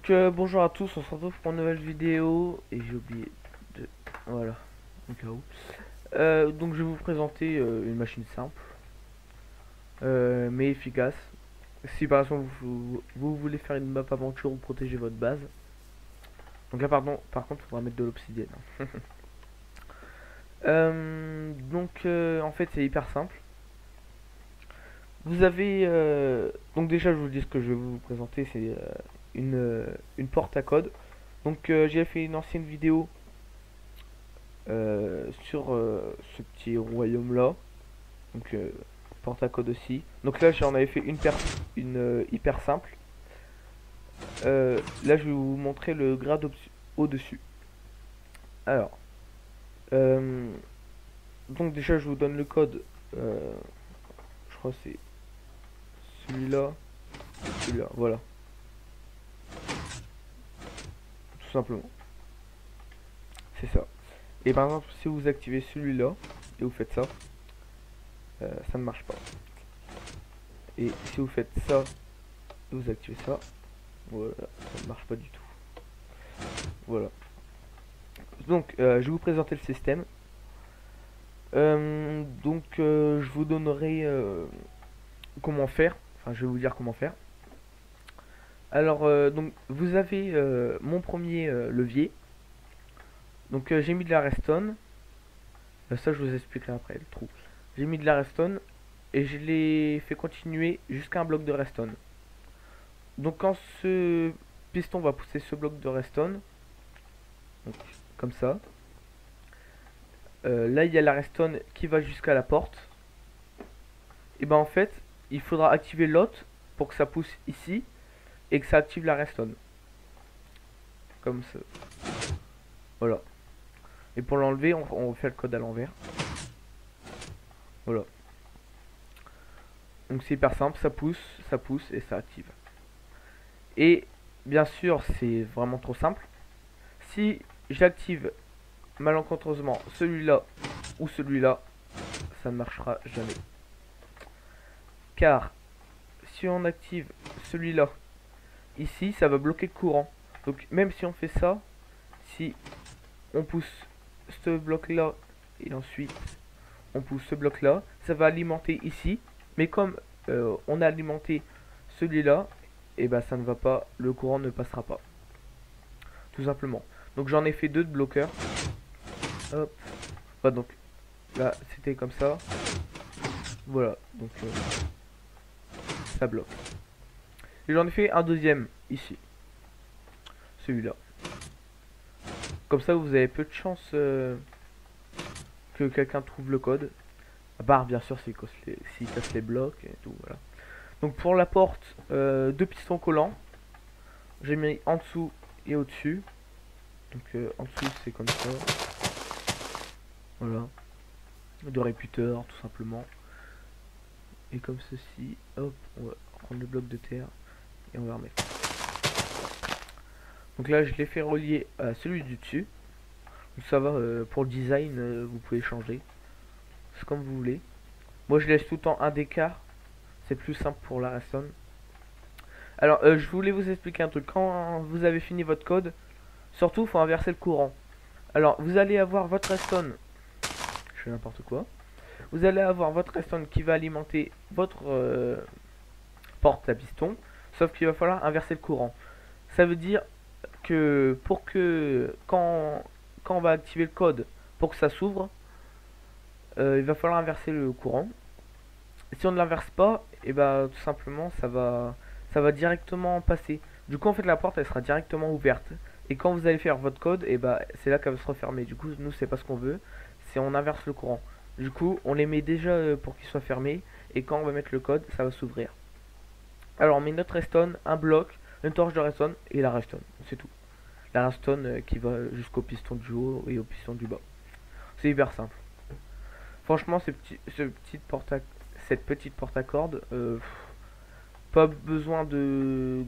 Bonjour à tous, on se retrouve pour une nouvelle vidéo et j'ai oublié de... Voilà, au cas où. Donc je vais vous présenter une machine simple, mais efficace. Si par exemple vous voulez faire une map aventure ou protéger votre base. Donc là pardon, par contre il faudra mettre de l'obsidienne. En fait c'est hyper simple. Vous avez... Donc déjà je vous dis ce que je vais vous présenter, c'est une porte à code. Donc j'ai fait une ancienne vidéo sur ce petit royaume là, donc porte à code aussi. Donc là j'en avais fait une hyper simple. Là je vais vous montrer le grade au dessus. Alors euh, donc déjà je vous donne le code. Je crois que c'est celui-là, celui-là, voilà, tout simplement, c'est ça. Et par exemple si vous activez celui-là et vous faites ça, ça ne marche pas. Et si vous faites ça et vous activez ça, voilà, ça ne marche pas du tout. Voilà. Donc, je vais vous présenter le système. Je vous donnerai comment faire. Enfin, je vais vous dire comment faire. Alors, donc, vous avez mon premier levier. Donc, j'ai mis de la redstone. Ça, je vous expliquerai après le trou. J'ai mis de la redstone et je l'ai fait continuer jusqu'à un bloc de redstone. Donc, quand ce piston va pousser ce bloc de redstone, donc, comme ça. Là il y a la redstone qui va jusqu'à la porte. Et ben en fait il faudra activer l'autre pour que ça pousse ici et que ça active la redstone. Comme ça. Voilà. Et pour l'enlever on refait le code à l'envers. Voilà. Donc c'est hyper simple, ça pousse et ça active. Et bien sûr c'est vraiment trop simple. Si j'active malencontreusement celui-là ou celui-là, ça ne marchera jamais. Car si on active celui-là, ici ça va bloquer le courant. Donc même si on fait ça, si on pousse ce bloc là et ensuite on pousse ce bloc là, ça va alimenter ici. Mais comme on a alimenté celui-là, et ben ça ne va pas, le courant ne passera pas. Tout simplement. Donc j'en ai fait deux de bloqueurs. Hop. Bah, donc là c'était comme ça. Voilà. Donc ça bloque. Et j'en ai fait un deuxième ici. Celui-là. Comme ça vous avez peu de chance que quelqu'un trouve le code. À part bien sûr s'il casse les blocs et tout. Voilà. Donc pour la porte, deux pistons collants. J'ai mis en dessous et au-dessus. Donc en dessous c'est comme ça. Voilà. De réputeur tout simplement. Et comme ceci. Hop, on va prendre le bloc de terre. Et on va remettre. Donc là je l'ai fait relier à celui du dessus. Donc ça va, pour le design vous pouvez changer. C'est comme vous voulez. Moi je laisse tout le temps un d'écart. C'est plus simple pour la redstone. Alors je voulais vous expliquer un truc. Quand vous avez fini votre code, surtout il faut inverser le courant. Alors vous allez avoir votre redstone. Je fais n'importe quoi. Vous allez avoir votre redstone qui va alimenter votre porte à piston. Sauf qu'il va falloir inverser le courant. Ça veut dire que pour que quand on va activer le code pour que ça s'ouvre, il va falloir inverser le courant. Si on ne l'inverse pas, et bah tout simplement ça va directement passer. Du coup en fait la porte elle sera directement ouverte. Et quand vous allez faire votre code, et bah c'est là qu'elle va se refermer. Du coup nous c'est pas ce qu'on veut, c'est on inverse le courant. Du coup on les met déjà pour qu'ils soient fermés. Et quand on va mettre le code, ça va s'ouvrir. Alors on met notre redstone, un bloc, une torche de redstone et la redstone. C'est tout. La redstone qui va jusqu'au piston du haut et au piston du bas. C'est hyper simple. Franchement cette petite porte à cordes, pas besoin de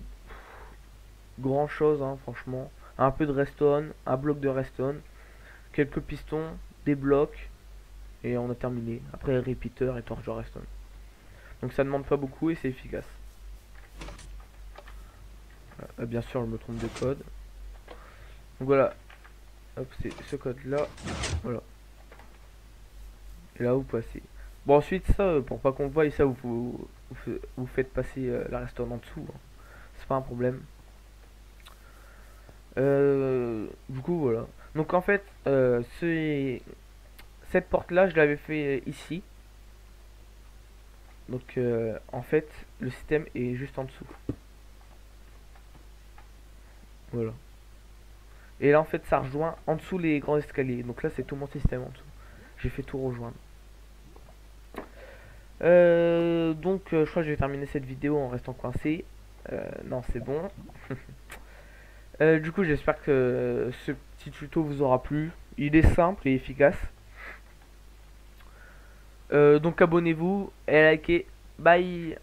grand chose hein, franchement. Un peu de redstone, un bloc de redstone, quelques pistons, des blocs et on a terminé. Après repeater et torche de redstone. Donc ça demande pas beaucoup et c'est efficace. Bien sûr, je me trompe de code. Donc voilà. Hop, c'est ce code là. Voilà. Et là, vous passez. Bon, ensuite, ça, pour pas qu'on le voie, ça, vous faites passer la restaurant en dessous, hein. C'est pas un problème. Du coup, voilà. Donc, en fait, cette porte là, je l'avais fait ici. Donc, en fait, le système est juste en dessous. Voilà. Et là, en fait, ça rejoint en dessous les grands escaliers. Donc là, c'est tout mon système en dessous. J'ai fait tout rejoindre. Je crois que je vais terminer cette vidéo en restant coincé. Non, c'est bon. Du coup, j'espère que ce petit tuto vous aura plu. Il est simple et efficace. Donc abonnez-vous et likez. Bye.